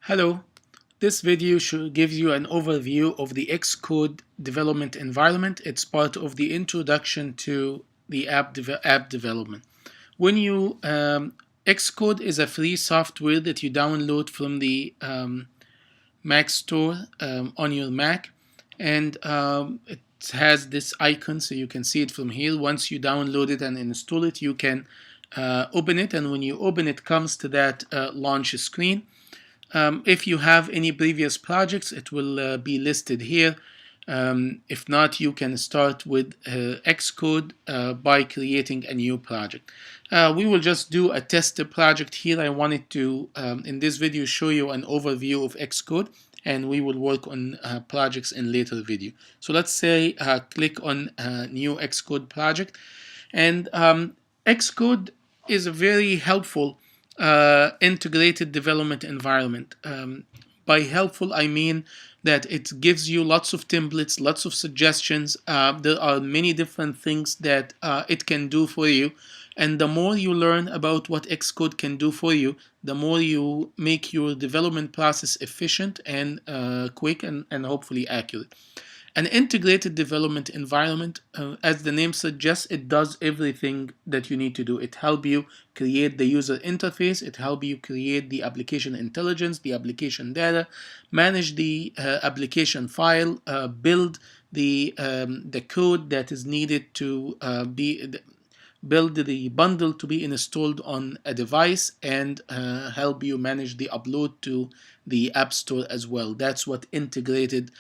Hello, this video gives you an overview of the Xcode development environment. It's part of the introduction to the app development. When you Xcode is a free software that you download from the Mac Store on your Mac, and it has this icon so you can see it from here. Once you download it and install it, you can open it, and when you open it, comes to that launch screen. If you have any previous projects, it will be listed here. If not, you can start with Xcode by creating a new project. We will just do a test project here. I wanted to, in this video, show you an overview of Xcode, and we will work on projects in later video. So let's say click on new Xcode project, and Xcode is a very helpful integrated development environment. By helpful, I mean that it gives you lots of templates, lots of suggestions. There are many different things that it can do for you. And the more you learn about what Xcode can do for you, the more you make your development process efficient and quick and hopefully accurate. An integrated development environment, as the name suggests, it does everything that you need to do. It helps you create the user interface, it helps you create the application intelligence, the application data, manage the application file, build the code that is needed to build the bundle to be installed on a device, and help you manage the upload to the App Store as well. That's what integrated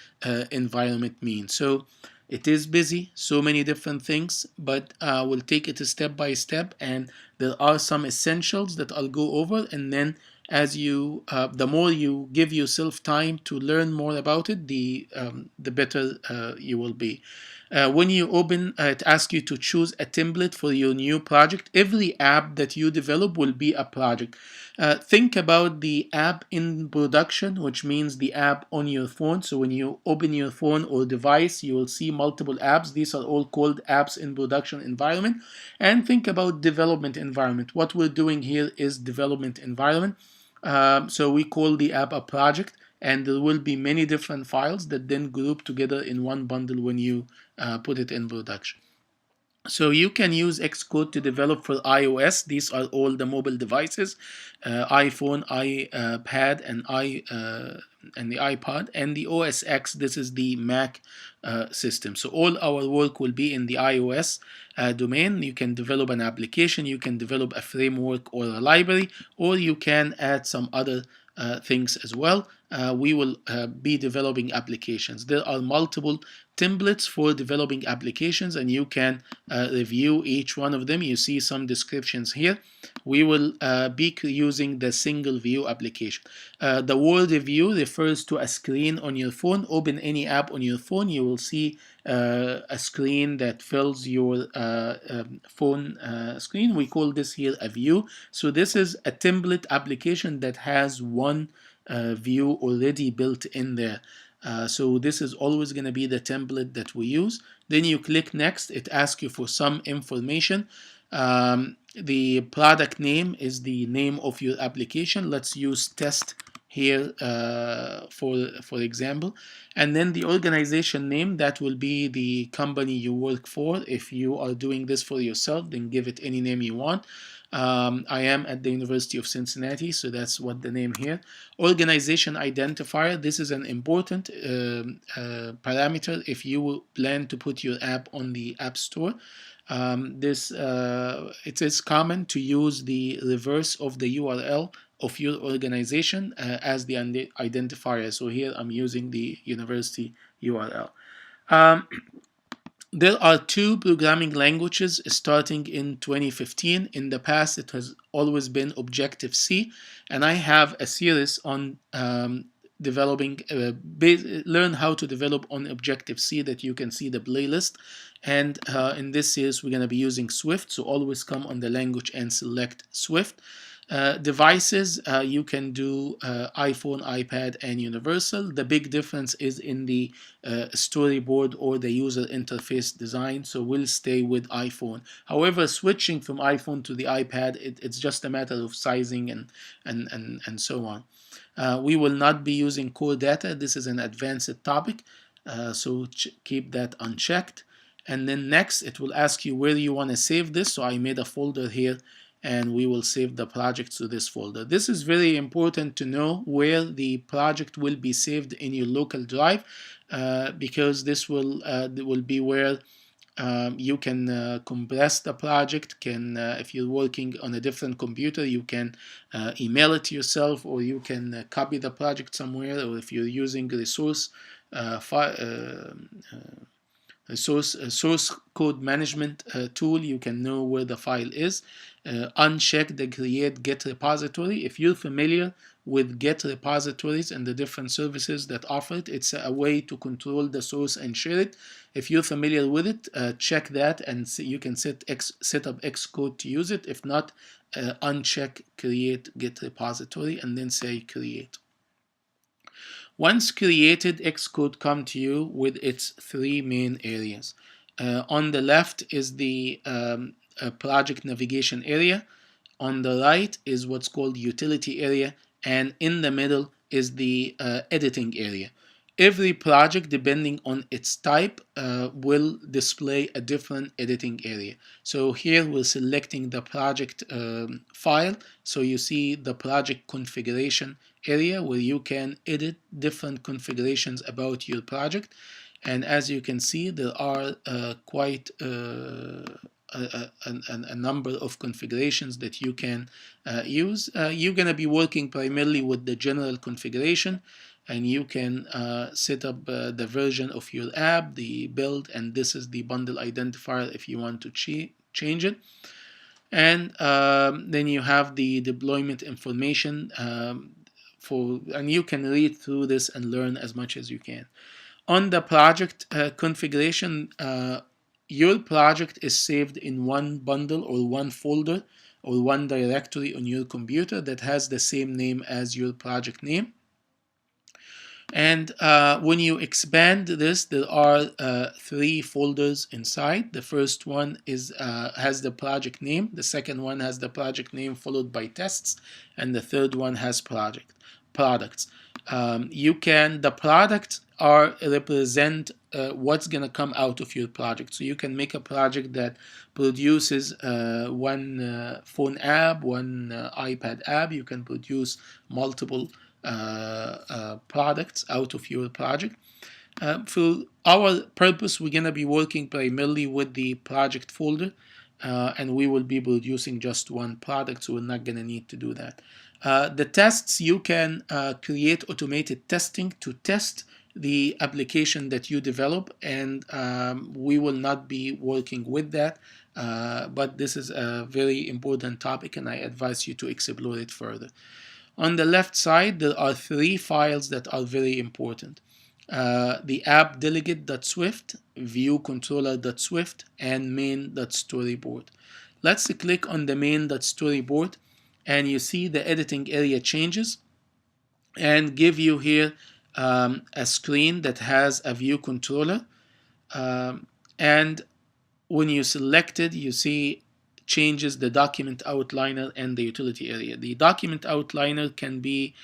environment means. So it is busy, so many different things, but we'll take it step by step, and there are some essentials that I'll go over, and then as you the more you give yourself time to learn more about it, the better you will be. When you open, it asks you to choose a template for your new project. Every app that you develop will be a project. Think about the app in production, which means the app on your phone. So when you open your phone or device, you will see multiple apps. These are all called apps in production environment. And think about development environment. What we're doing here is development environment. So we call the app a project, and there will be many different files that then group together in one bundle when you put it in production. So you can use Xcode to develop for iOS. These are all the mobile devices, iPhone, iPad, and the iPod, and the OS X. This is the Mac system. So all our work will be in the iOS domain. You can develop an application, you can develop a framework or a library, or you can add some other things as well. We will be developing applications. There are multiple templates for developing applications, and you can review each one of them. You see some descriptions here. We will be using the single view application. The word view refers to a screen on your phone. Open any app on your phone, you will see a screen that fills your phone screen. We call this here a view. So this is a template application that has one view already built in there. So this is always going to be the template that we use. Then you click next. It asks you for some information. The product name is the name of your application. Let's use test here for example. And then the organization name, that will be the company you work for. If you are doing this for yourself, then give it any name you want. I am at the University of Cincinnati, so that's what the name here. Organization identifier, this is an important parameter if you plan to put your app on the App Store. It is common to use the reverse of the URL of your organization as the identifier. So here I'm using the university URL. There are two programming languages starting in 2015. In the past, it has always been Objective-C, and I have a series on developing, learn how to develop on Objective-C that you can see the playlist. And in this series, we're going to be using Swift, so always come on the language and select Swift. Devices, you can do iPhone, iPad, and Universal. The big difference is in the storyboard or the user interface design, so we'll stay with iPhone. However, switching from iPhone to the iPad, it's just a matter of sizing and so on. We will not be using core data. This is an advanced topic, so keep that unchecked. And then next, it will ask you where you want to save this. So I made a folder here, and we will save the project to this folder. This is very important to know where the project will be saved in your local drive, because this will be where you can compress the project. If you're working on a different computer, you can email it to yourself, or you can copy the project somewhere, or if you're using a source code management tool, you can know where the file is. Uncheck the create get repository. If you're familiar with get repositories and the different services that offer it, it's a way to control the source and share it. If you're familiar with it, check that, and you can set up Xcode to use it. If not, uncheck create get repository and then say create. Once created, Xcode come to you with its three main areas. On the left is the project navigation area. On the right is what's called utility area, and in the middle is the editing area. Every project, depending on its type, will display a different editing area. So here we're selecting the project file. So you see the project configuration area where you can edit different configurations about your project. And as you can see, there are quite a number of configurations that you can use. You're going to be working primarily with the general configuration, and you can set up the version of your app, the build, and this is the bundle identifier if you want to change it. And then you have the deployment information, and you can read through this and learn as much as you can. On the project configuration, your project is saved in one bundle or one folder or one directory on your computer that has the same name as your project name. And when you expand this, there are three folders inside. The first one has the project name. The second one has the project name followed by tests, and the third one has products. The products represent what's going to come out of your project. So you can make a project that produces one phone app, one iPad app. You can produce multiple products out of your project. For our purpose, we're going to be working primarily with the project folder, and we will be producing just one product, so we're not going to need to do that. The tests, you can create automated testing to test the application that you develop, and we will not be working with that, but this is a very important topic, and I advise you to explore it further. On the left side, there are three files that are very important. The app delegate.swift, view controller.swift, and main.storyboard. Let's click on the main.storyboard, and you see the editing area changes and give you here a screen that has a view controller. And when you select it, you see changes the document outliner and the utility area. The document outliner can be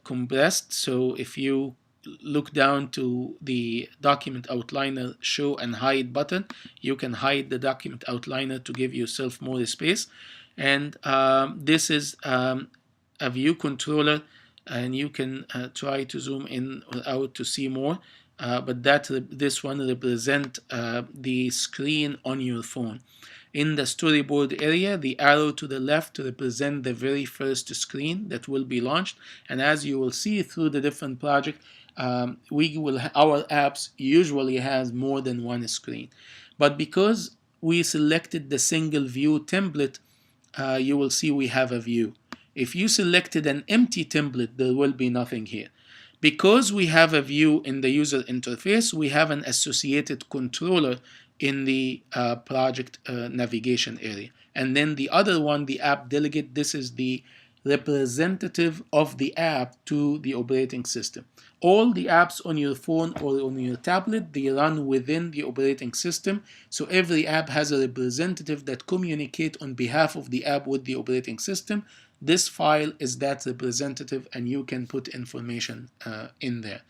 compressed, so if you look down to the document outliner show and hide button, you can hide the document outliner to give yourself more space. And this is a view controller, and you can try to zoom in or out to see more, but this one represents the screen on your phone. In the storyboard area, the arrow to the left represents the very first screen that will be launched, and as you will see through the different projects, our apps usually has more than one screen. But because we selected the single view template, you will see we have a view. If you selected an empty template, there will be nothing here. Because we have a view in the user interface, we have an associated controller in the project navigation area. And then the other one, the app delegate, this is the representative of the app to the operating system. All the apps on your phone or on your tablet, they run within the operating system. So every app has a representative that communicates on behalf of the app with the operating system. This file is that representative, and you can put information in there.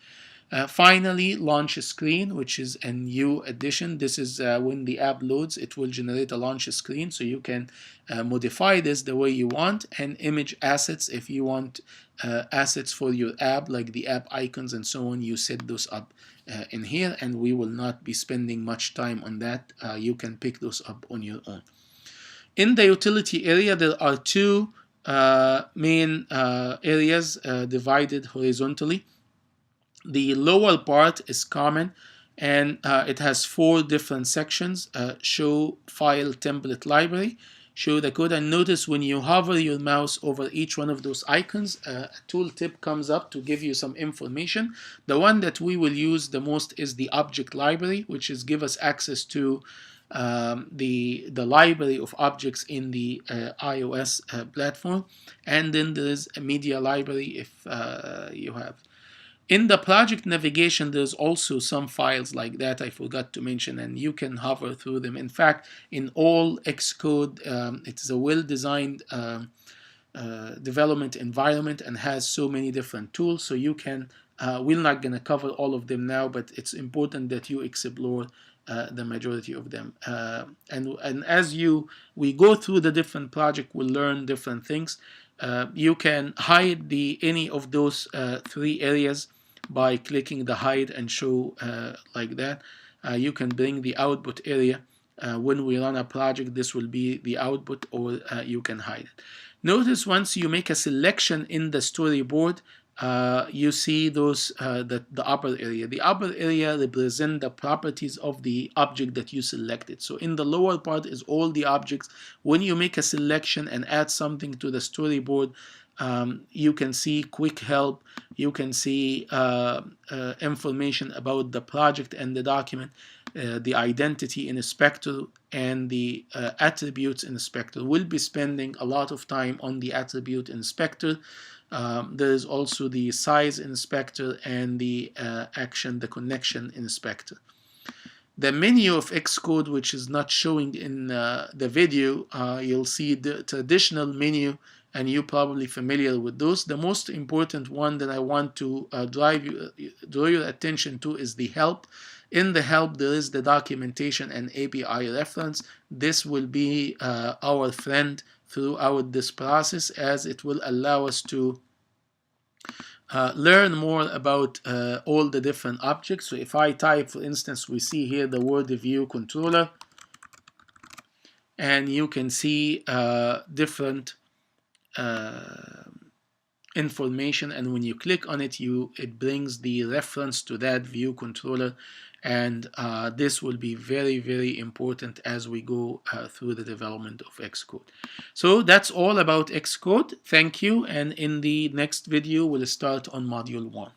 Finally, launch screen, which is a new addition. This is when the app loads, it will generate a launch screen, so you can modify this the way you want. And image assets, if you want assets for your app, like the app icons and so on, you set those up in here, and we will not be spending much time on that. You can pick those up on your own. In the utility area, there are two main areas divided horizontally. The lower part is common, and it has 4 different sections. Show file template library, show the code, and notice when you hover your mouse over each one of those icons, a tooltip comes up to give you some information. The one that we will use the most is the object library, which is give us access to the library of objects in the iOS platform. And then there is a media library if you have. In the project navigation, there's also some files like that I forgot to mention, and you can hover through them. In fact, in all Xcode, it's a well-designed development environment and has so many different tools. So you can, we're not going to cover all of them now, but it's important that you explore the majority of them. And as we go through the different projects, we'll learn different things. You can hide any of those 3 areas by clicking the hide and show like that. You can bring the output area. When we run a project, this will be the output, or you can hide it. Notice once you make a selection in the storyboard, you see those the upper area. The upper area represents the properties of the object that you selected. So in the lower part is all the objects. When you make a selection and add something to the storyboard, you can see quick help, you can see information about the project and the document, the identity inspector, and the attributes inspector. We'll be spending a lot of time on the attribute inspector. There is also the size inspector and the the connection inspector. The menu of Xcode, which is not showing in the video, you'll see the traditional menu, and you're probably familiar with those. The most important one that I want to draw your attention to is the help. In the help, there is the documentation and API reference. This will be our friend throughout this process, as it will allow us to learn more about all the different objects. So if I type, for instance, we see here the word view controller, and you can see different information, and when you click on it, it brings the reference to that view controller, and this will be very, very important as we go through the development of Xcode. So that's all about Xcode. Thank you, and in the next video we'll start on module 1.